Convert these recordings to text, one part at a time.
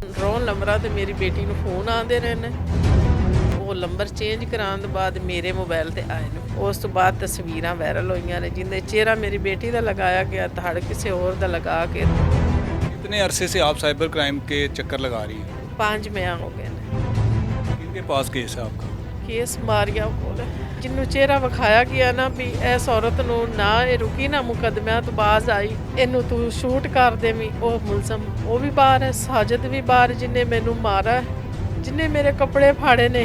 ਰੋਣ ਨੰਬਰਾਂ ਤੇ ਮੇਰੀ ਬੇਟੀ ਨੂੰ ਫੋਨ ਆਉਂਦੇ ਰਹੇ ਨੇ। ਉਹ ਨੰਬਰ ਚੇਂਜ ਕਰਾਉਣ ਤੋਂ ਬਾਅਦ ਮੇਰੇ ਮੋਬਾਈਲ ਤੇ ਆਏ ਨੇ। ਉਸ ਤੋਂ ਬਾਅਦ ਤਸਵੀਰਾਂ ਵਾਇਰਲ ਹੋਈਆਂ ਨੇ ਜਿੰਦੇ ਚਿਹਰਾ ਮੇਰੀ ਬੇਟੀ ਦਾ ਲਗਾਇਆ ਗਿਆ, ਧੜ ਕਿਸੇ ਹੋਰ ਦਾ ਲਗਾ ਕੇ। कितने अरसे से आप साइबर क्राइम के चक्कर लगा रही हैं? 5 ਮਹੀਨੇ ਹੋ ਗਏ ਨੇ। किनके पास केस है आपका? ਕੇਸ ਮਾਰੀਆ ਕੋਲ ਜਿਹਨੂੰ ਚਿਹਰਾ ਵਿਖਾਇਆ ਗਿਆ ਨਾ ਵੀ ਇਸ ਔਰਤ ਨੂੰ ਨਾ ਇਹ ਰੁਕੀ ਨਾ ਮੁਕੱਦਮਿਆਂ ਤੋਂ ਬਾਜ਼ ਆਈ, ਇਹਨੂੰ ਤੂੰ ਸ਼ੂਟ ਕਰ ਦੇਵੀਂ। ਉਹ ਮੁਲਜ਼ਮ ਉਹ ਵੀ ਬਾਹਰ ਹੈ, ਸਾਜਦ ਵੀ ਬਾਹਰ, ਜਿਹਨੇ ਮੈਨੂੰ ਮਾਰਾ, ਜਿਹਨੇ ਮੇਰੇ ਕੱਪੜੇ फाड़े ने।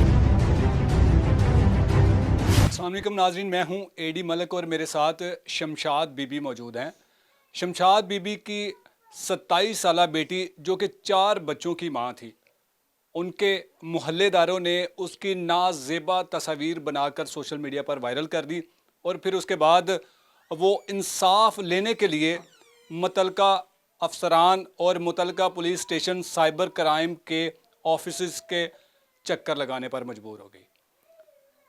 अस्सलाम वालेकुम नाजरीन, मैं हूं एडी मलिक और मेरे साथ शमशाद बीबी मौजूद हैं। शमशाद बीबी की 27 साला बेटी जो कि 4 बच्चों की मां थी, उनके मोहल्लेदारों ने उसकी नाजेबा तस्वीर बनाकर सोशल मीडिया पर वायरल कर दी और फिर उसके बाद वो इंसाफ लेने के लिए मुतलका अफसरान और मुतलका पुलिस स्टेशन साइबर क्राइम के ऑफिस के चक्कर लगाने पर मजबूर हो गई।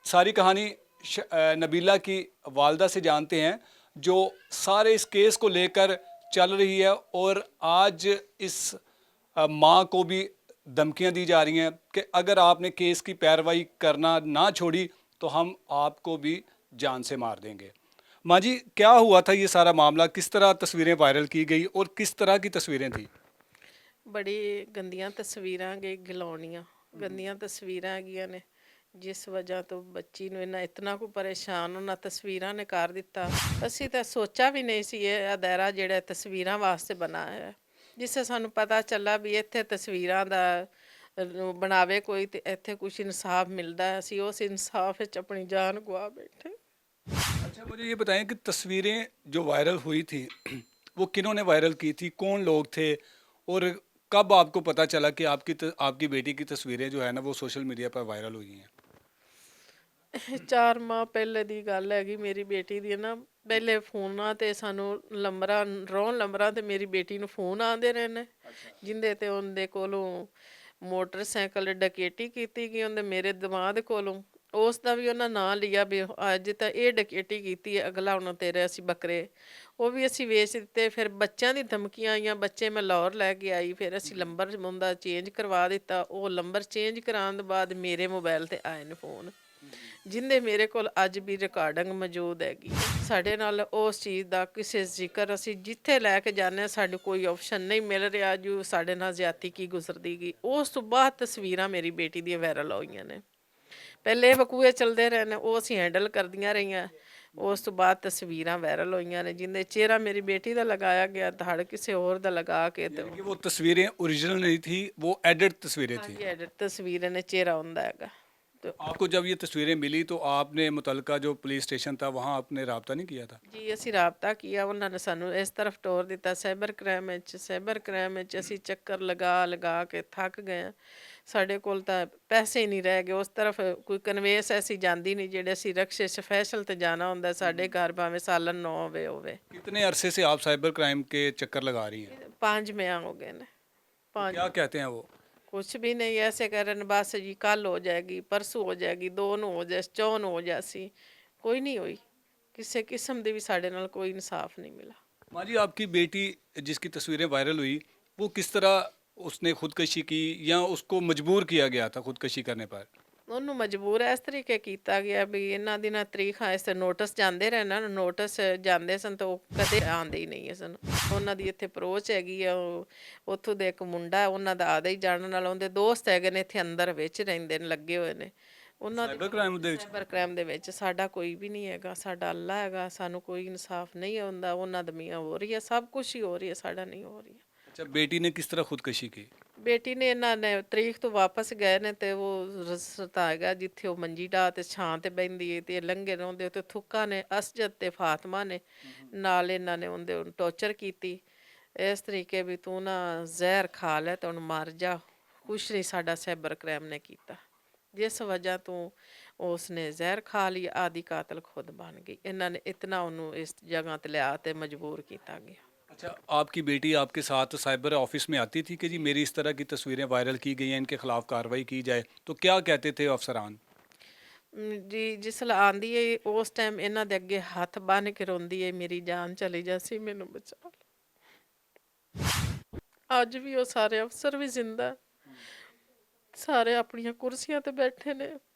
सारी कहानी नबीला की वालदा से जानते हैं, जो सारे इस केस को लेकर चल रही है और आज इस माँ को भी धमकियां दी जा रही हैं कि अगर आपने केस की पैरवाई करना ना छोड़ी तो हम आपको भी जान से मार देंगे। माँ जी, क्या हुआ था ये सारा मामला? किस तरह तस्वीरें वायरल की गई और किस तरह की तस्वीरें थी? बड़ी गंदियां तस्वीरां गई, घिलौनियां गंदियां तस्वीरां हैगियां ने, जिस वजह तो बच्ची ਨੂੰ ਇਹਨਾਂ ਇਤਨਾ ਕੋ ਪਰੇਸ਼ਾਨ ਉਹਨਾਂ ਤਸਵੀਰਾਂ ਨੇ ਕਰ ਦਿੱਤਾ। ਅਸੀਂ ਤਾਂ ਸੋਚਿਆ ਵੀ ਨਹੀਂ ਸੀ ਇਹ ਅਦਾਰਾ ਜਿਹੜਾ ਤਸਵੀਰਾਂ ਵਾਸਤੇ ਬਣਾਇਆ ਹੈ। ਜਿਸੇ ਸਾਨੂੰ ਪਤਾ ਚੱਲਾ ਵੀ ਇੱਥੇ ਤਸਵੀਰਾਂ ਦਾ ਬਣਾਵੇ ਕੋਈ ਤੇ ਇੱਥੇ ਕੁਝ ਇਨਸਾਫ ਮਿਲਦਾ ਹੈ, ਅਸੀਂ ਉਸ ਇਨਸਾਫ ਵਿੱਚ ਆਪਣੀ ਜਾਨ ਗਵਾ ਬੈਠੇ। अच्छा, मुझे ये बताएं कि तस्वीरें जो वायरल हुई थी वो किन्होंने वायरल की थी, कौन लोग थे और कब आपको पता चला कि आपकी बेटी की तस्वीरें जो है ना वो सोशल मीडिया पर वायरल हुई हैं? 4 ਮਾਹ ਪਹਿਲੇ ਦੀ ਗੱਲ ਹੈਗੀ ਮੇਰੀ ਬੇਟੀ ਦੀ ਨਾ। ਪਹਿਲੇ ਫੋਨਾਂ ਤੇ ਸਾਨੂੰ ਰੋਣ ਨੰਬਰਾਂ ਤੇ ਮੇਰੀ ਬੇਟੀ ਨੂੰ ਫੋਨ ਆਉਂਦੇ ਰਹੇ ਨੇ ਜਿੰਦੇ ਤੇ ਉਹਦੇ ਕੋਲੋਂ ਮੋਟਰਸਾਈਕਲ ਡਕੈਤੀ ਕੀਤੀ ਗਈ, ਉਹਦੇ ਮੇਰੇ ਦਿਮਾਗ ਕੋਲੋਂ ਉਸ ਦਾ ਵੀ ਉਹਨਾਂ ਨਾਂ ਲਿਆ ਵੀ ਅੱਜ ਤਾਂ ਇਹ ਡਕੈਤੀ ਕੀਤੀ ਹੈ, ਅਗਲਾ ਹੁਣ ਤੇਰੇ ਅਸੀਂ ਬੱਕਰੇ ਉਹ ਵੀ ਅਸੀਂ ਵੇਚ ਦਿੱਤੇ। ਫਿਰ ਬੱਚਿਆਂ ਦੀ ਧਮਕੀਆਂ ਆਈਆਂ, ਬੱਚੇ ਮੈਂ ਲਾਹੌਰ ਲੈ ਕੇ ਆਈ, ਫਿਰ ਅਸੀਂ ਨੰਬਰ ਉਹਦਾ ਚੇਂਜ ਕਰਵਾ ਦਿੱਤਾ। ਉਹ ਨੰਬਰ ਚੇਂਜ ਕਰਾਉਣ ਤੋਂ ਬਾਅਦ ਮੇਰੇ ਮੋਬਾਈਲ ਤੇ ਆਏ ਨੇ ਫੋਨ, ਜਿੰਦੇ ਮੇਰੇ ਕੋਲ ਅੱਜ ਵੀ ਰਿਕਾਰਡਿੰਗ ਮੌਜੂਦ ਹੈਗੀ। ਸਾਡੇ ਨਾਲ ਉਸ ਚੀਜ਼ ਦਾ ਕਿਸੇ ਜ਼ਿਕਰ, ਅਸੀਂ ਜਿੱਥੇ ਲੈ ਕੇ ਜਾਂਦੇ ਹਾਂ ਸਾਨੂੰ ਕੋਈ ਆਪਸ਼ਨ ਨਹੀਂ ਮਿਲ ਰਿਹਾ ਜੋ ਸਾਡੇ ਨਾਲ ਜ਼ਿਆਦਤੀ ਕੀ ਗੁਜ਼ਰਦੀ ਗਈ। ਉਸ ਤੋਂ ਬਾਅਦ ਤਸਵੀਰਾਂ ਮੇਰੀ ਬੇਟੀ ਦੀਆਂ ਵਾਇਰਲ ਹੋਈਆਂ ਨੇ। ਪਹਿਲੇ ਵਕੂਏ ਚੱਲਦੇ ਰਹੇ ਨੇ, ਉਹ ਅਸੀਂ ਹੈਂਡਲ ਕਰਦੀਆਂ ਰਹੀਆਂ। ਉਸ ਤੋਂ ਬਾਅਦ ਤਸਵੀਰਾਂ ਵਾਇਰਲ ਹੋਈਆਂ ਨੇ ਜਿੰਦੇ ਚਿਹਰਾ ਮੇਰੀ ਬੇਟੀ ਦਾ ਲਗਾਇਆ ਗਿਆ, ਧੜ ਕਿਸੇ ਹੋਰ ਦਾ ਲਗਾ ਕੇ ਤੇ कि वो तस्वीरें ओरिजिनल नहीं थी, वो एडिट तस्वीरें थी। ਐਡਿਟ ਤਸਵੀਰਾਂ ਨੇ ਚਿਹਰਾ ਹੁੰਦਾ ਹੈਗਾ। ਤੇ आपको जब ये तस्वीरें मिली तो आपने मुतलका जो पुलिस स्टेशन था वहाँ आपने रब्ता नहीं किया था? ਜੀ ਅਸੀਂ ਰਾਬਤਾ ਕੀਤਾ, ਉਹਨਾਂ ਨੇ ਸਾਨੂੰ ਇਸ ਤਰਫ ਟੋਰ ਦਿੱਤਾ ਸਾਈਬਰ ਕ੍ਰਾਈਮ ਵਿੱਚ ਅਸੀਂ ਚੱਕਰ ਲਗਾ ਕੇ ਥੱਕ ਗਏ ਹਾਂ। ਸਾਡੇ ਕੋਲ ਤਾਂ ਪੈਸੇ ਹੀ ਨਹੀਂ ਰਹਿ ਗਏ। ਉਸ ਤਰਫ ਕੋਈ ਕਨਵੇਸ ਐਸੀ ਜਾਂਦੀ ਨਹੀਂ ਜਿਹੜੇ ਅਸੀਂ ਰਕਸ਼ੇ ਸਪੈਸ਼ਲ ਤੇ ਜਾਣਾ ਹੁੰਦਾ। ਸਾਡੇ ਘਰ ਭਾਵੇਂ ਸਾਲਨ 9 ਹੋਵੇ। कितने अरसे से आप साइबर क्राइम के चक्कर लगा रही हैं? 5 ਮਹੀਨੇ ਹੋ ਗਏ ਨੇ। 5 क्या कहते हैं वो? कुछ भी नहीं ऐसे करन बस जी, कल हो जाएगी, परसों हो जाएगी, 2 ਨੂੰ ਹੋ ਜਾਏ, 4 ਨੂੰ ਹੋ ਜਾसी, कोई नहीं हुई। किसी किस्म ਦੀ ਵੀ ਸਾਡੇ ਨਾਲ ਕੋਈ ਇਨਸਾਫ ਨਹੀਂ ਮਿਲਾ। माँ जी, आपकी बेटी जिसकी तस्वीरें वायरल हुई वो किस तरह उसने खुदकशी की या उसको मजबूर किया गया था खुदकशी करने पर? ਉਹਨੂੰ ਮਜਬੂਰ ਇਸ ਤਰੀਕੇ ਕੀਤਾ ਗਿਆ ਵੀ ਇਹਨਾਂ ਦਿਨਾਂ ਤਰੀਕਾਂ ਇਸ ਨੋਟਿਸ ਜਾਂਦੇ ਰਹੇ ਨਾ, ਨੋਟਿਸ ਜਾਂਦੇ ਸਨ ਤਾਂ ਉਹ ਕਦੇ ਆਉਂਦੇ ਹੀ ਨਹੀਂ ਸਨ। ਉਹਨਾਂ ਦੀ ਇੱਥੇ ਅਪਰੋਚ ਹੈਗੀ ਆ, ਉਹ ਉੱਥੋਂ ਦੇ ਇੱਕ ਮੁੰਡਾ ਉਹਨਾਂ ਦਾ ਆਦਾ ਹੀ ਜਾਣਨ ਨਾਲ, ਉਹਦੇ ਦੋਸਤ ਹੈਗੇ ਨੇ ਇੱਥੇ ਅੰਦਰ ਵਿੱਚ ਰਹਿੰਦੇ ਨੇ, ਲੱਗੇ ਹੋਏ ਨੇ ਉਹਨਾਂ साइबर क्राइम ਦੇ ਵਿੱਚ? ਸਾਈਬਰ ਕ੍ਰਾਈਮ ਦੇ ਵਿੱਚ ਸਾਡਾ ਕੋਈ ਵੀ ਨਹੀਂ ਹੈਗਾ, ਸਾਡਾ ਅੱਲਾ ਹੈਗਾ। ਸਾਨੂੰ ਕੋਈ ਇਨਸਾਫ ਨਹੀਂ ਹੁੰਦਾ। ਉਹਨਾਂ ਦਾ ਮੀਆਂ ਹੋ ਰਹੀ ਹੈ, ਸਭ ਕੁਛ ਹੀ ਹੋ ਰਹੀ ਹੈ, ਸਾਡਾ ਨਹੀਂ ਹੋ ਰਹੀ ਹੈ। अच्छा, बेटी ने किस तरह खुदकशी की? ਬੇਟੀ ਨੇ ਇਹਨਾਂ ਨੇ ਤਰੀਕ ਤੋਂ ਵਾਪਸ ਗਏ ਨੇ ਤੇ ਉਹ ਰਸਤਾ ਹੈਗਾ ਜਿੱਥੇ ਉਹ ਮੰਜੀ ਢਾਹ ਤੇ ਛਾਂ ਤੇ ਬਹਿੰਦੀ ਹੈ ਤੇ ਲੰਘੇ ਰਹੁੰਦੇ ਉੱਤੇ ਥੁੱਕਾ ਨੇ ਅਸਜਦ ਤੇ ਫਾਤਮਾ ਨੇ ਨਾਲ ਇਹਨਾਂ ਨੇ ਉਹਦੇ ਟੌਰਚਰ ਕੀਤੀ ਇਸ ਤਰੀਕੇ ਵੀ ਤੂੰ ਨਾ ਜ਼ਹਿਰ ਖਾ ਲੈ ਤੇ ਉਹਨੂੰ ਮਰ ਜਾ। ਕੁਛ ਨਹੀਂ ਸਾਡਾ ਸਾਈਬਰ ਕ੍ਰਾਈਮ ਨੇ ਕੀਤਾ, ਜਿਸ ਵਜ੍ਹਾ ਤੋਂ ਉਸਨੇ ਜ਼ਹਿਰ ਖਾ ਲਈ, ਆਦੀ ਕਾਤਲ ਖੁਦ ਬਣ ਗਈ। ਇਹਨਾਂ ਨੇ ਇਤਨਾ ਉਹਨੂੰ ਇਸ ਜਗ੍ਹਾ ਤੇ ਲਿਆ ਤੇ ਮਜਬੂਰ ਕੀਤਾ ਗਿਆ। अच्छा, आपकी बेटी आपके साथ साइबर ऑफिस में आती थी कि जी मेरी इस तरह की तस्वीरें वायरल की गई हैं, इनके खिलाफ कार्रवाई की जाए, तो क्या कहते थे अफसरान? जी जिसले आंदी है उस टाइम इन्हां दे अगे हथ बन के रोंदी है, मेरी जान चली जासी, मैनू बचा लो। ਅੱਜ ਵੀ ਉਹ ਸਾਰੇ ਅਫਸਰ ਵੀ ਜ਼ਿੰਦਾ, ਸਾਰੇ ਆਪਣੀਆਂ ਕੁਰਸੀਆਂ ਤੇ ਬੈਠੇ ਨੇ।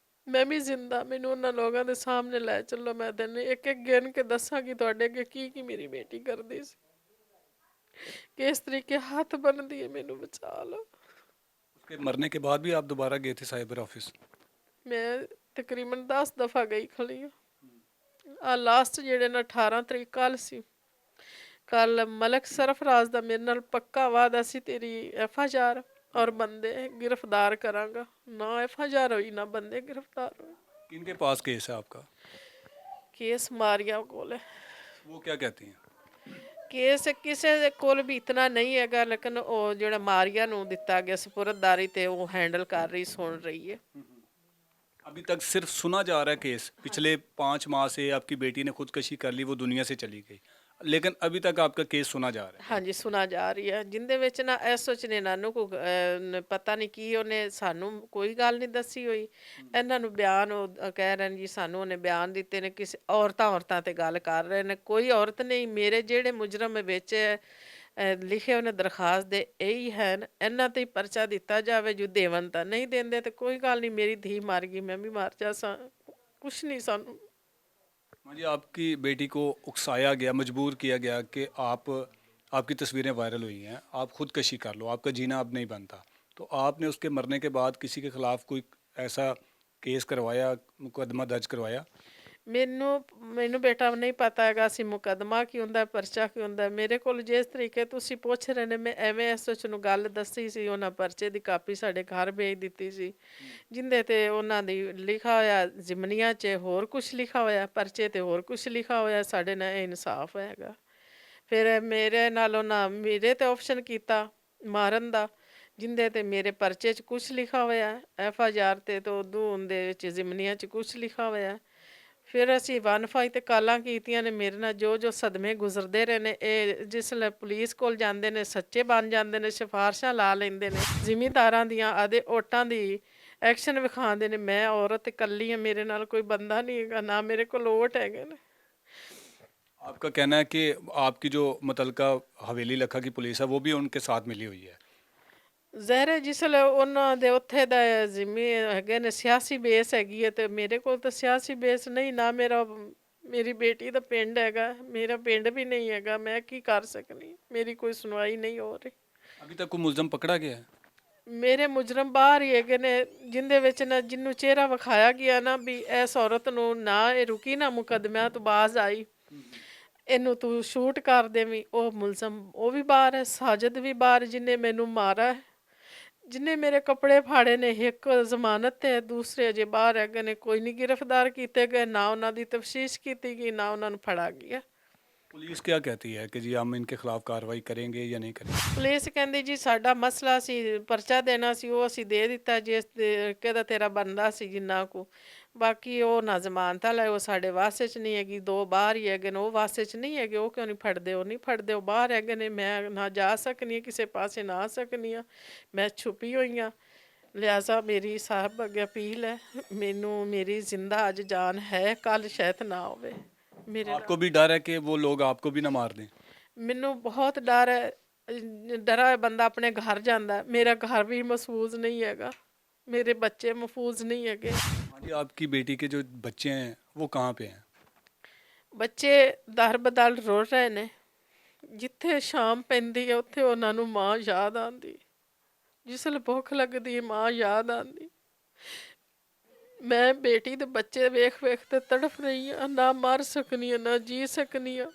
ਮੈਂ ਵੀ ਜ਼ਿੰਦਾ, ਮੈਨੂੰ ਉਹਨਾਂ ਲੋਕਾਂ ਦੇ ਸਾਹਮਣੇ ਲੈ ਚੱਲੋ, ਮੈਂ ਤੈਨੂੰ ਇੱਕ ਇੱਕ ਗਿਣ ਕੇ ਦੱਸਾਂਗੀ ਤੁਹਾਡੇ ਅੱਗੇ ਕੀ ਕੀ ਮੇਰੀ ਬੇਟੀ ਕਰਦੀ ਸੀ, ਕਿਸ ਤਰੀਕੇ ਹੱਥ ਬਣਦੀ ਹੈ, ਮੈਨੂੰ ਬਚਾ ਲਓ। उसके मरने के बाद भी आप दोबारा गए थे साइबर ऑफिस? ਮੈਂ ਤਕਰੀਬਨ 10 ਦਫਾ ਗਈ ਖਲੀ ਹਾਂ। ਆ ਲਾਸਟ ਜਿਹੜੇ ਨਾ 18 ਤਰੀਕ ਕੱਲ ਸੀ, ਕੱਲ ਮਲਕ ਸਰਫਰਾਜ਼ ਦਾ ਮੇਰੇ ਨਾਲ ਪੱਕਾ ਵਾਅਦਾ ਸੀ, ਤੇਰੀ FIR ਔਰ ਬੰਦੇ गिरफ्तार ਕਰਾਂਗਾ। ਨਾ FIR ਹੋਈ, ਨਾ ਬੰਦੇ गिरफ्तार ਹੋਏ। किनके पास केस है आपका? ਕੇਸ ਮਾਰੀਆ ਕੋਲ ਹੈ। वो क्या कहती हैं? ਕੇਸ ਕਿਸੇ ਦੇ ਕੋਲ ਵੀ ਇਤਨਾ ਨਹੀਂ ਹੈਗਾ, ਲੇਕਿਨ ਉਹ ਜਿਹੜਾ ਮਾਰੀਆ ਨੂੰ ਦਿੱਤਾ ਗਿਆ ਸਪੁਰਦਦਾਰੀ ਤੇ ਉਹ ਹੈਂਡਲ ਕਰ ਰਹੀ, ਸੁਣ ਰਹੀ ਹੈ। अभी तक सिर्फ सुना जा रहा है केस। पिछले 5 माह से आपकी बेटी ने खुदकशी कर ली, वो दुनिया से चली गई, लेकिन अभी तक आपका केस सुना जा रहा है। ਹਾਂਜੀ ਸੁਣਾ ਜਾ ਰਹੀ ਹੈ, ਜਿੰਦੇ ਵਿੱਚ ਨਾ SOC ਨੇ ਨਾਨੂੰ ਕੋ ਪਤਾ ਨਹੀਂ ਕੀ ਉਹਨੇ ਸਾਨੂੰ ਕੋਈ ਗੱਲ ਨਹੀਂ ਦੱਸੀ ਹੋਈ। ਇਹਨਾਂ ਨੂੰ ਬਿਆਨ ਉਹ ਕਹਿ ਰਹੇ ਨੇ ਜੀ, ਸਾਨੂੰ ਉਹਨੇ ਬਿਆਨ ਦਿੱਤੇ ਨੇ, ਕਿਸੇ ਔਰਤਾਂ ਤੇ ਗੱਲ ਕਰ ਰਹੇ ਨੇ। ਕੋਈ ਔਰਤ ਨਹੀਂ, ਮੇਰੇ ਜਿਹੜੇ ਮੁਜਰਮ ਵਿੱਚ ਲਿਖੇ ਉਹਨੇ ਦਰਖਾਸਤ ਦੇ ਇਹੀ ਹਨ, ਇਹਨਾਂ ਤੇ ਹੀ ਪਰਚਾ ਦਿੱਤਾ ਜਾਵੇ। ਜੋ ਦੇਵਨ ਤਾਂ ਨਹੀਂ ਦਿੰਦੇ ਤੇ ਕੋਈ ਗੱਲ ਨਹੀਂ, ਮੇਰੀ ਧੀ ਮਰ ਗਈ, ਮੈਂ ਵੀ ਮਰ ਜਾ ਸਾਂ, ਕੁਛ ਨਹੀਂ ਸਾਨੂੰ। हाँ जी, आपकी बेटी को उकसाया गया, मजबूर किया गया कि आपकी तस्वीरें वायरल हुई हैं, आप खुदकशी कर लो, आपका जीना अब नहीं बनता। तो आपने उसके मरने के बाद किसी के ख़िलाफ़ कोई ऐसा केस करवाया, मुकदमा दर्ज करवाया? ਮੈਨੂੰ ਮੈਨੂੰ ਬੇਟਾ ਨਹੀਂ ਪਤਾ ਹੈਗਾ ਸੀ ਮੁਕੱਦਮਾ ਕੀ ਹੁੰਦਾ, ਪਰਚਾ ਕੀ ਹੁੰਦਾ। ਮੇਰੇ ਕੋਲ ਜਿਸ ਤਰੀਕੇ ਤੁਸੀਂ ਪੁੱਛ ਰਹੇ ਨੇ, ਮੈਂ ਐਵੇਂ SOC ਨੂੰ ਗੱਲ ਦੱਸੀ ਸੀ, ਉਹਨਾਂ ਪਰਚੇ ਦੀ ਕਾਪੀ ਸਾਡੇ ਘਰ ਭੇਜ ਦਿੱਤੀ ਸੀ, ਜਿੰਦੇ ਤੇ ਉਹਨਾਂ ਦੀ ਲਿਖਾ ਹੋਇਆ ਜ਼ਿਮਨੀਆਂ 'ਚ ਹੋਰ ਕੁਛ ਲਿਖਾ ਹੋਇਆ, ਪਰਚੇ ਤੇ ਹੋਰ ਕੁਛ ਲਿਖਾ ਹੋਇਆ। ਸਾਡੇ ਨਾਲ ਇਹ ਇਨਸਾਫ ਹੈਗਾ। ਫਿਰ ਮੇਰੇ ਨਾਲ ਉਹਨਾਂ ਮੇਰੇ ਤੇ ਆਪਸ਼ਨ ਕੀਤਾ ਮਾਰਨ ਦਾ, ਜਿੰਦੇ ਤੇ ਮੇਰੇ ਪਰਚੇ 'ਚ ਕੁਛ ਲਿਖਾ ਹੋਇਆ, FIR ਤੇ ਉਦੋਂ ਦੇ ਵਿੱਚ ਜ਼ਿਮਨੀਆਂ 'ਚ ਕੁਛ ਲਿਖਾ ਹੋਇਆ। ਫਿਰ ਅਸੀਂ 1 ਤੇ ਕਾਲਾਂ ਕੀਤੀਆਂ ਨੇ, ਮੇਰੇ ਨਾਲ ਜੋ ਜੋ ਸਦਮੇ ਗੁਜ਼ਰਦੇ ਰਹੇ ਨੇ। ਇਹ ਜਿਸਲੇ ਪੁਲਿਸ ਕੋਲ ਜਾਂਦੇ ਨੇ ਸੱਚੇ ਬਣ ਜਾਂਦੇ ਨੇ, ਸਿਫਾਰਸ਼ਾਂ ਲਾ ਲੈਂਦੇ ਨੇ ਜ਼ਿਮੀਂਦਾਰਾਂ ਦੀਆਂ, ਆਦੇ ਓਟਾਂ ਦੀ ਐਕਸ਼ਨ ਵਿਖਾਉਂਦੇ ਨੇ। ਮੈਂ ਔਰਤ ਇਕੱਲੀ ਹਾਂ, ਮੇਰੇ ਨਾਲ ਕੋਈ ਬੰਦਾ ਨਹੀਂ ਹੈਗਾ, ਨਾ ਮੇਰੇ ਕੋਲ ਓਟ ਹੈਗੇ ਨੇ। आपका कहना है कि आपकी जो मुतलका हवेली लखा की पुलिस है वो भी उनके साथ मिली हुई है? ਜ਼ਹਿਰੇ ਜਿਸਲੇ ਉਹਨਾਂ ਦੇ ਉੱਥੇ ਦਾ ਜ਼ਿਮੀ ਹੈਗੇ ਨੇ, ਸਿਆਸੀ ਬੇਸ ਹੈਗੀ ਹੈ, ਤੇ ਮੇਰੇ ਕੋਲ ਤਾਂ ਸਿਆਸੀ ਬੇਸ ਨਹੀਂ, ਨਾ ਮੇਰੀ ਬੇਟੀ ਦਾ ਪਿੰਡ ਹੈਗਾ, ਮੇਰਾ ਪਿੰਡ ਵੀ ਨਹੀਂ ਹੈਗਾ। ਮੈਂ ਕੀ ਕਰ ਸਕਨੀ, ਮੇਰੀ ਕੋਈ ਸੁਣਵਾਈ ਨਹੀਂ ਹੋ ਰਹੀ। अभी तक कोई मुलजम पकड़ा गया है? ਮੇਰੇ ਮੁਜਰਮ ਬਾਹਰ ਹੀ ਹੈਗੇ ਨੇ, ਜਿੰਦੇ ਵਿੱਚ ਨਾ ਜਿਹਨੂੰ ਚਿਹਰਾ ਵਿਖਾਇਆ ਗਿਆ ਨਾ ਵੀ ਇਸ ਔਰਤ ਨੂੰ ਨਾ ਇਹ ਰੁਕੀ ਨਾ ਮੁਕੱਦਮਿਆਂ ਤੋਂ ਬਾਜ਼ ਆਈ, ਇਹਨੂੰ ਤੂੰ ਸ਼ੂਟ ਕਰ ਦੇਵੀਂ, ਉਹ ਮੁਲਜ਼ਮ ਉਹ ਵੀ ਬਾਹਰ ਹੈ। ਸਾਜਦ ਵੀ ਬਾਹਰ, ਜਿਹਨੇ ਮੈਨੂੰ ਮਾਰਾ ਹੈ, ਜਿਹਨੇ ਮੇਰੇ ਕੱਪੜੇ ਫਾੜੇ ਨੇ, ਇੱਕ ਜ਼ਮਾਨਤ ਤੇ ਹੈ, ਦੂਸਰੇ ਅਜੇ ਬਾਹਰ ਹੈਗੇ ਨੇ। ਕੋਈ ਨਹੀਂ गिरफ्तार ਕੀਤੇ ਗਏ, ਨਾ ਉਹਨਾਂ ਦੀ ਤਫਤੀਸ਼ ਕੀਤੀ ਗਈ, ਨਾ ਉਹਨਾਂ ਨੂੰ ਫੜਾ ਗਿਆ। पुलिस क्या कहती है कि जी हम इनके खिलाफ कार्रवाई करेंगे या नहीं करेंगे? ਪੁਲਿਸ ਕਹਿੰਦੀ ਜੀ ਸਾਡਾ ਮਸਲਾ ਸੀ, ਪਰਚਾ ਦੇਣਾ ਸੀ, ਉਹ ਅਸੀਂ ਦੇ ਦਿੱਤਾ ਜਿਸ ਕਿਹਦਾ ਤੇਰਾ ਬੰਦਾ ਸੀ ਜਿੰਨਾ ਕੁ। ਬਾਕੀ ਉਹ ਨਾ ਜ਼ਮਾਨਤ ਲੈ, ਉਹ ਸਾਡੇ ਵਾਸਤੇ 'ਚ ਨਹੀਂ ਹੈਗੀ। 2 ਬਾਹਰ ਹੀ ਹੈਗੇ ਨੇ, ਉਹ ਵਾਸਤੇ 'ਚ ਨਹੀਂ ਹੈਗੇ। ਉਹ ਕਿਉਂ ਨਹੀਂ ਫੜਦੇ? ਉਹ ਨਹੀਂ ਫੜਦੇ, ਉਹ ਬਾਹਰ ਹੈਗੇ ਨੇ। ਮੈਂ ਨਾ ਜਾ ਸਕਨੀ ਹਾਂ ਕਿਸੇ ਪਾਸੇ, ਨਾ ਆ ਸਕਨੀ ਹਾਂ, ਮੈਂ ਛੁਪੀ ਹੋਈ ਹਾਂ। ਲਿਹਾਜ਼ਾ ਮੇਰੀ ਸਾਹਿਬ ਅੱਗੇ ਅਪੀਲ ਹੈ, ਮੈਨੂੰ ਮੇਰੀ ਜ਼ਿੰਦਾ ਅੱਜ ਜਾਨ ਹੈ, ਕੱਲ੍ਹ ਸ਼ਾਇਦ ਨਾ ਹੋਵੇ। ਮੇਰੇ आपको भी डर है कि वो लोग आपको भी ना मार दें? ਮੈਨੂੰ ਬਹੁਤ ਡਰ ਹੈ। ਡਰਾ ਹੋਇਆ ਬੰਦਾ ਆਪਣੇ ਘਰ ਜਾਂਦਾ ਹੈ। ਮੇਰਾ ਘਰ ਵੀ ਮਹਿਫੂਜ਼ ਨਹੀਂ ਹੈਗਾ, ਮੇਰੇ ਬੱਚੇ ਮਹਿਫੂਜ਼ ਨਹੀਂ ਹੈਗੇ। हाँ जी, आपकी बेटी के जो बच्चे हैं वो कहाँ पे हैं? ਬੱਚੇ ਦਰ ਬਦਲ ਰੁਲ ਰਹੇ ਨੇ। ਜਿੱਥੇ ਸ਼ਾਮ ਪੈਂਦੀ ਹੈ ਉੱਥੇ ਉਹਨਾਂ ਨੂੰ ਮਾਂ ਯਾਦ ਆਉਂਦੀ, ਜਿਸਲੇ ਭੁੱਖ ਲੱਗਦੀ ਹੈ ਮਾਂ ਯਾਦ ਆਉਂਦੀ। ਮੈਂ ਬੇਟੀ ਦੇ ਬੱਚੇ ਵੇਖ ਵੇਖ ਤੇ ਤੜਫ ਰਹੀ ਹਾਂ, ਨਾ ਮਰ ਸਕਨੀ ਹਾਂ, ਨਾ ਜੀ ਸਕਨੀ ਹਾਂ,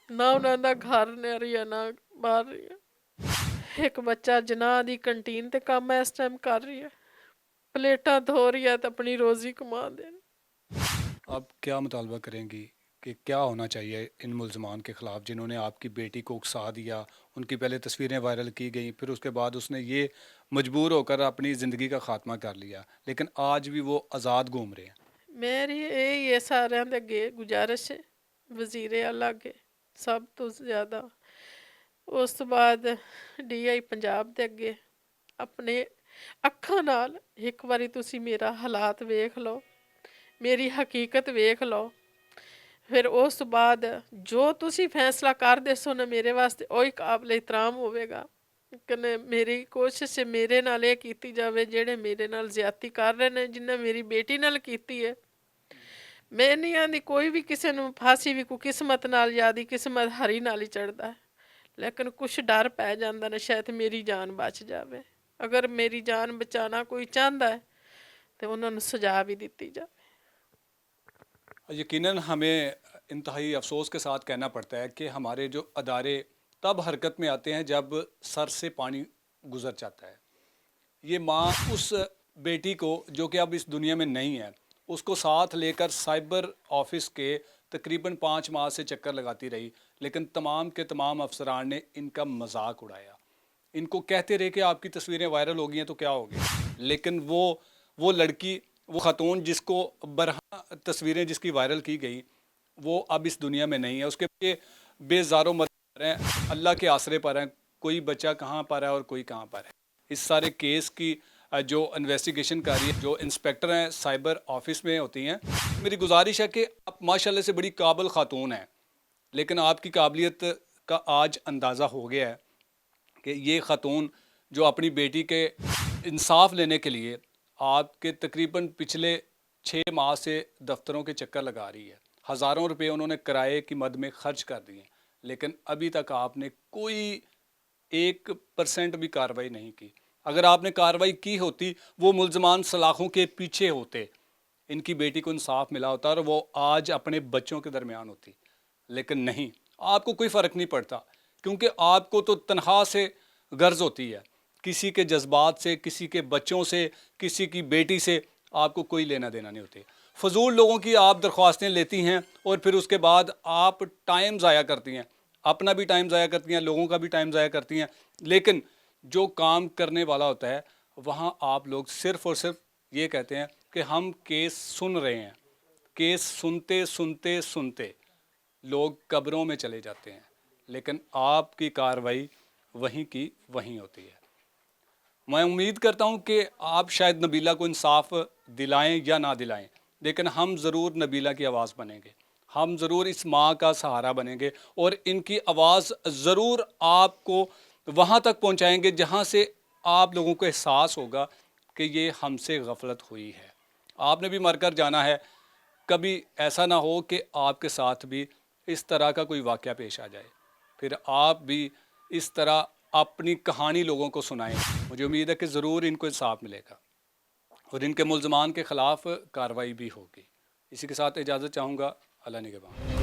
ਨਾ ਉਹਨਾਂ ਦਾ ਘਰ ਨੇ ਰਹੀ ਹੈ, ਨਾ ਬਾਹਰ ਰਹੀ ਹੈ। ਇੱਕ ਬੱਚਾ ਜਨਾਹ ਦੀ ਕੰਟੀਨ ਤੇ ਕੰਮ ਇਸ ਟਾਈਮ ਕਰ ਰਹੀ ਹੈ, ਪਲੇਟਾਂ ਧੋ ਰਹੀ ਹੈ ਤੇ ਆਪਣੀ ਰੋਜ਼ੀ ਕਮਾ ਦੇ। आप क्या मुतालबा करेंगी कि क्या होना चाहिए इन मुलजमान के ख़िलाफ़ जिन्होंने आपकी बेटी को उकसा दिया? उनकी पहले तस्वीरें वायरल की गई, फिर उसके बाद उसने ये मजबूर होकर अपनी ज़िंदगी का ख़ात्मा कर लिया, लेकिन आज भी वो आज़ाद घूम रहे हैं। ਮੇਰੀ ਇਹ ਹੀ ਹੈ ਸਾਰਿਆਂ ਦੇ ਅੱਗੇ ਗੁਜ਼ਾਰਿਸ਼ ਹੈ, ਵਜ਼ੀਰ ਆਲਾ ਅੱਗੇ ਸਭ ਤੋਂ ਜ਼ਿਆਦਾ, ਉਸ ਤੋਂ ਬਾਅਦ DI ਪੰਜਾਬ ਦੇ ਅੱਗੇ। ਆਪਣੇ ਅੱਖਾਂ ਨਾਲ ਇੱਕ ਵਾਰੀ ਤੁਸੀਂ ਮੇਰਾ ਹਾਲਾਤ ਵੇਖ ਲਓ, ਮੇਰੀ ਹਕੀਕਤ ਵੇਖ ਲਓ, ਫਿਰ ਉਸ ਤੋਂ ਬਾਅਦ ਜੋ ਤੁਸੀਂ ਫੈਸਲਾ ਕਰਦੇ ਸੋ ਨਾ ਮੇਰੇ ਵਾਸਤੇ ਉਹੀ ਕਾਬਲ ਇਤਰਾਮ ਹੋਵੇਗਾ। ਕਨੇ ਮੇਰੀ ਕੋਸ਼ਿਸ਼ ਹੈ ਮੇਰੇ ਨਾਲ ਇਹ ਕੀਤੀ ਜਾਵੇ, ਜਿਹੜੇ ਮੇਰੇ ਨਾਲ ਜ਼ਿਆਦਤੀ ਕਰ ਰਹੇ ਨੇ, ਜਿੰਨਾ ਮੇਰੀ ਬੇਟੀ ਨਾਲ ਕੀਤੀ ਹੈ। ਮੈਂ ਨਹੀਂ ਆਂਦੀ ਕੋਈ ਵੀ ਕਿਸੇ ਨੂੰ ਫਾਂਸੀ ਵੀ ਕੋਈ ਕਿਸਮਤ ਨਾਲ ਯਾਦੀ ਕਿਸਮਤ ਹਰੀ ਨਾਲ ਹੀ ਚੜਦਾ ਹੈ, ਲੇਕਿਨ ਕੁਛ ਡਰ ਪੈ ਜਾਂਦਾ ਨਾ ਸ਼ਾਇਦ ਮੇਰੀ ਜਾਨ ਬਚ ਜਾਵੇ। ਅਗਰ ਮੇਰੀ ਜਾਨ ਬਚਾਉਣਾ ਕੋਈ ਚਾਹੁੰਦਾ है तो उन्होंने सजा भी दी जाए। यकीनन हमें इंतहाई अफसोस के साथ कहना पड़ता है कि हमारे जो अदारे तब हरकत में आते हैं जब सर से पानी गुजर जाता है। ये माँ उस बेटी को जो कि अब इस दुनिया में नहीं है, उसको साथ लेकर साइबर ऑफिस के तकरीबन 5 माह से चक्कर लगाती रही, लेकिन तमाम के तमाम अफसरान ने इनका मजाक उड़ाया। इनको कहते रहे कि आपकी तस्वीरें वायरल हो गई हैं तो क्या हो गया, लेकिन वो लड़की, वो ख़ातून जिसको बरहा तस्वीरें जिसकी वायरल की गई, वो अब इस दुनिया में नहीं है। उसके बच्चे बेजारो मर हैं, अल्लाह के आसरे पर हैं, कोई बच्चा कहाँ पर है और कोई कहाँ पर है। इस सारे केस की जो इन्वेस्टिगेशन कर रही है, जो इंस्पेक्टर हैं साइबर ऑफिस में होती हैं, मेरी गुजारिश है कि आप माशाल्लाह से बड़ी काबिल ख़ातून हैं, लेकिन आपकी काबिलियत का आज अंदाज़ा हो गया है कि ये ख़ातून जो अपनी बेटी के इंसाफ लेने के लिए आपके तकरीबन पिछले 6 माह से दफ्तरों के चक्कर लगा रही है। हज़ारों रुपए उन्होंने किराए की मद में खर्च कर दिए, लेकिन अभी तक आपने कोई 1% भी कार्रवाई नहीं की। अगर आपने कार्रवाई की होती, वो मुल्ज़मान सलाखों के पीछे होते, इनकी बेटी को इंसाफ मिला होता और वो आज अपने बच्चों के दरमियान होती, लेकिन नहीं, आपको कोई फ़र्क नहीं पड़ता, क्योंकि आपको तो तनख्वाह से गर्ज होती है, किसी के जज्बात से, किसी के बच्चों से, किसी की बेटी से आपको कोई लेना देना नहीं होती। फजूल लोगों की आप दरख्वास्तें लेती हैं और फिर उसके बाद आप टाइम ज़ाया करती हैं, अपना भी टाइम ज़ाया करती हैं, लोगों का भी टाइम ज़ाया करती हैं, लेकिन जो काम करने वाला होता है वहाँ आप लोग सिर्फ़ और सिर्फ ये कहते हैं कि हम केस सुन रहे हैं। केस सुनते सुनते सुनते लोग कब्रों में चले जाते हैं, लेकिन आपकी कार्रवाई वहीं की वहीं होती है। मैं उम्मीद करता हूं कि आप शायद नबीला को इंसाफ दिलाएं या ना दिलाएं, लेकिन हम ज़रूर नबीला की आवाज़ बनेंगे, हम ज़रूर इस माँ का सहारा बनेंगे और इनकी आवाज़ ज़रूर आपको वहाँ तक पहुँचाएंगे जहाँ से आप लोगों को एहसास होगा कि ये हमसे गफलत हुई है। आपने भी मरकर जाना है, कभी ऐसा ना हो कि आपके साथ भी इस तरह का कोई वाक़या पेश आ जाए, फिर आप भी इस तरह अपनी कहानी लोगों को सुनाएं। मुझे उम्मीद है कि ज़रूर इनको इंसाफ मिलेगा और इनके मुल्ज़मान के ख़िलाफ़ कार्रवाई भी होगी। इसी के साथ इजाज़त चाहूँगा। अल्लाह निगहबान।